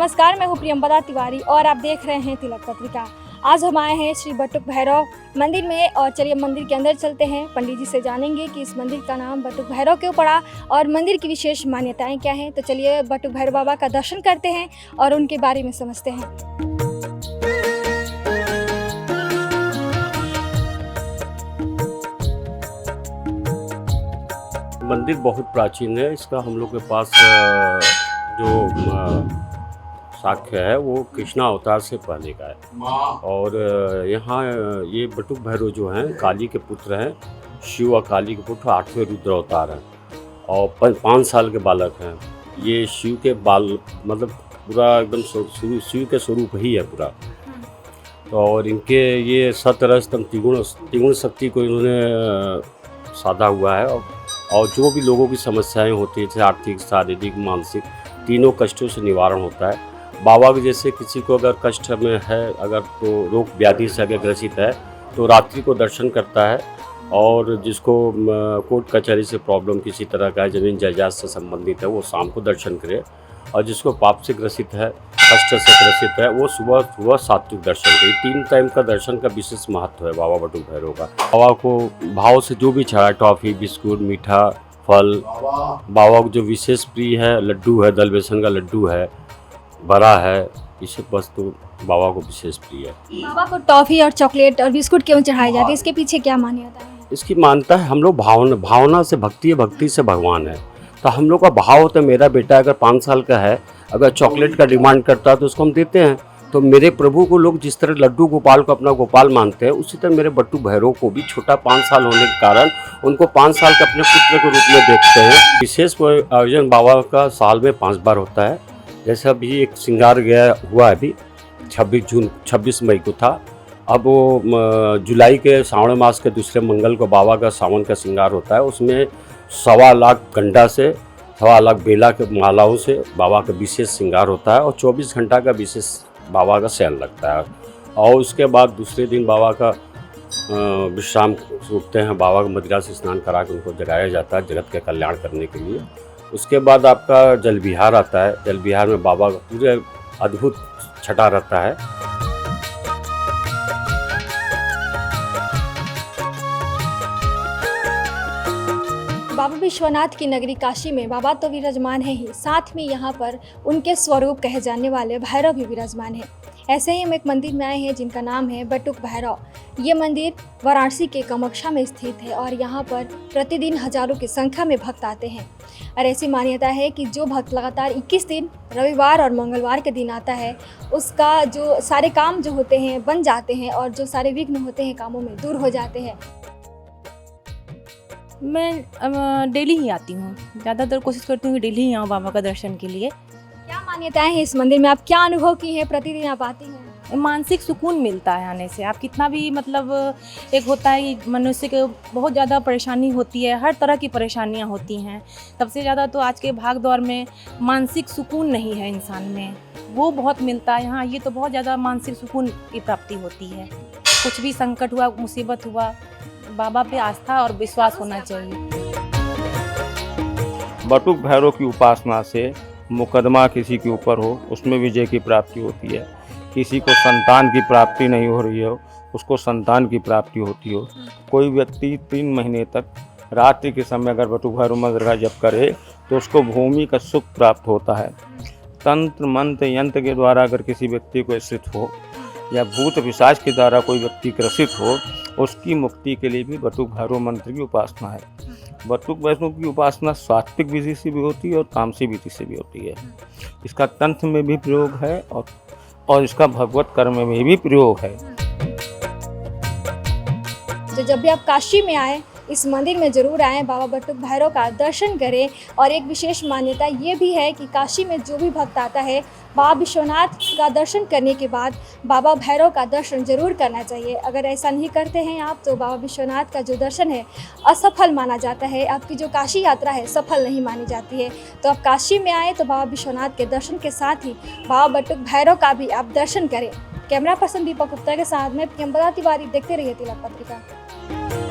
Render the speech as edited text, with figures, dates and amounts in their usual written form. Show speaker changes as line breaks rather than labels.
नमस्कार, मैं हूँ प्रियंवदा तिवारी और आप देख रहे हैं तिलक पत्रिका। आज हम आए हैं श्री बटुक भैरव मंदिर में और चलिए मंदिर के अंदर चलते हैं। पंडित जी से जानेंगे कि इस मंदिर का नाम बटुक भैरव क्यों पड़ा और मंदिर की विशेष मान्यताएं क्या हैं। तो चलिए बटुक भैरव बाबा का दर्शन करते हैं और उनके बारे में समझते हैं।
मंदिर बहुत प्राचीन है। इसका हम लोग के पास जो साक्ष्य है वो कृष्णा अवतार से पहले का है। और यहाँ ये बटुक भैरव जो हैं काली के पुत्र हैं, शिव और काली के पुत्र 8वें रुद्र अवतार हैं और 5 साल के बालक हैं। ये शिव के बाल मतलब पूरा एकदम शिव के स्वरूप ही है पूरा। तो और इनके ये सतरस्तम त्रिगुण शक्ति को इन्होंने साधा हुआ है और जो भी लोगों की समस्याएं होती है जैसे आर्थिक, शारीरिक, मानसिक, तीनों कष्टों से निवारण होता है। बाबा के जैसे किसी को अगर कष्ट में है, अगर तो रोग व्याधि से अगर ग्रसित है तो रात्रि को दर्शन करता है। और जिसको कोर्ट कचहरी से प्रॉब्लम किसी तरह का है, ज़मीन जायदाद से संबंधित है, वो शाम को दर्शन करे। और जिसको पाप से ग्रसित है, कष्ट से ग्रसित है, वो सुबह सात्विक दर्शन करे। 3 टाइम का दर्शन का विशेष महत्व है बाबा बटुक भैरव का। बाबा को भाव से जो भी चढ़ा, टॉफ़ी, बिस्कुट, मीठा, फल, बाबा को जो विशेष प्रिय है लड्डू है, दल बेसन का लड्डू है, बड़ा है, ये सब वस्तु बाबा को विशेष प्रिय है।
बाबा को टॉफ़ी और चॉकलेट और बिस्कुट क्यों चढ़ाई जाती है, इसके पीछे क्या मान्यता है?
इसकी मानता है हम लोग भावना से भक्ति है, भक्ति से भगवान है। तो हम लोग का भाव होता है, मेरा बेटा अगर 5 साल का है, अगर चॉकलेट का डिमांड करता है तो उसको हम देते हैं। तो मेरे प्रभु को लोग जिस तरह लड्डू गोपाल को अपना गोपाल मानते हैं, उसी तरह मेरे बटुक भैरव को भी छोटा 5 साल होने के कारण उनको 5 साल के अपने पुत्र के रूप में देखते हैं। विशेष आयोजन बाबा का साल में 5 बार होता है। जैसे अभी एक श्रृंगार गया हुआ है, अभी 26 मई को था। अब वो जुलाई के श्रावण मास के दूसरे मंगल को बाबा का सावन का श्रृंगार होता है। उसमें 1.25 लाख गंडा से 1.25 लाख बेला के मालाओं से बाबा का विशेष श्रृंगार होता है और 24 घंटा का विशेष बाबा का शयन लगता है। और उसके बाद दूसरे दिन बाबा का विश्राम रुकते हैं। बाबा को मदिरा से स्नान करा के उनको जगाया जाता है जगत के कल्याण करने के लिए। उसके बाद आपका जल विहार आता है। जल विहार में बाबा का पूरे अद्भुत छटा रहता है।
बाबा विश्वनाथ की नगरी काशी में बाबा तो विराजमान है ही, साथ में यहाँ पर उनके स्वरूप कहे जाने वाले भैरव भी विराजमान है। ऐसे ही हम एक मंदिर में आए हैं जिनका नाम है बटुक भैरव। ये मंदिर वाराणसी के कामाख्या में स्थित है और यहाँ पर प्रतिदिन हजारों की संख्या में भक्त आते हैं। और ऐसी मान्यता है कि जो भक्त लगातार 21 दिन रविवार और मंगलवार के दिन आता है, उसका जो सारे काम जो होते हैं बन जाते हैं और जो सारे विघ्न होते हैं कामों में दूर हो जाते हैं।
मैं डेली ही आती हूँ, ज़्यादातर कोशिश करती हूँ कि डेली ही आऊँ बाबा का दर्शन के लिए।
क्या मान्यताएं हैं इस मंदिर में, आप क्या अनुभव की हैं प्रतिदिन आप आती हैं?
मानसिक सुकून मिलता है आने से। आप कितना भी मतलब एक होता है कि मनुष्य को बहुत ज़्यादा परेशानी होती है, हर तरह की परेशानियाँ होती हैं। सबसे ज़्यादा तो आज के भाग दौड़ में मानसिक सुकून नहीं है इंसान में, वो बहुत मिलता है यहाँ। ये तो बहुत ज़्यादा मानसिक सुकून की प्राप्ति होती है। कुछ भी संकट हुआ, मुसीबत हुआ, बाबा पे आस्था और विश्वास होना चाहिए।
बटुक भैरव की उपासना से मुकदमा किसी के ऊपर हो उसमें विजय की प्राप्ति होती है। किसी को संतान की प्राप्ति नहीं हो रही हो उसको संतान की प्राप्ति होती हो। कोई व्यक्ति 3 महीने तक रात्रि के समय अगर बटुक भैरव मंत्र का जप करे तो उसको भूमि का सुख प्राप्त होता है। तंत्र मंत्र यंत्र के द्वारा अगर किसी व्यक्ति को स्थित हो या भूत पिशाच के द्वारा कोई व्यक्ति ग्रसित हो, उसकी मुक्ति के लिए भी बटुक भैरव मंत्र की उपासना है। बटुक भैरव की उपासना सात्विक विधि से भी होती है और तामसिक विधि से भी होती है। इसका तंत्र में भी प्रयोग है और इसका भगवत कर्म में भी प्रयोग है।
जब भी आप काशी में आए, इस मंदिर में ज़रूर आएँ, बाबा बटुक भैरव का दर्शन करें। और एक विशेष मान्यता ये भी है कि काशी में जो भी भक्त आता है, बाबा विश्वनाथ का दर्शन करने के बाद बाबा भैरव का दर्शन जरूर करना चाहिए। अगर ऐसा नहीं करते हैं आप तो बाबा विश्वनाथ का जो दर्शन है असफल माना जाता है, आपकी जो काशी यात्रा है सफल नहीं मानी जाती है। तो आप काशी में आए तो बाबा विश्वनाथ के दर्शन के साथ ही बाबा बटुक भैरव का भी आप दर्शन करें। कैमरा पर्सन दीपक गुप्ता के साथ में प्रियंवदा तिवारी, देखते रहिए तिलक पत्रिका।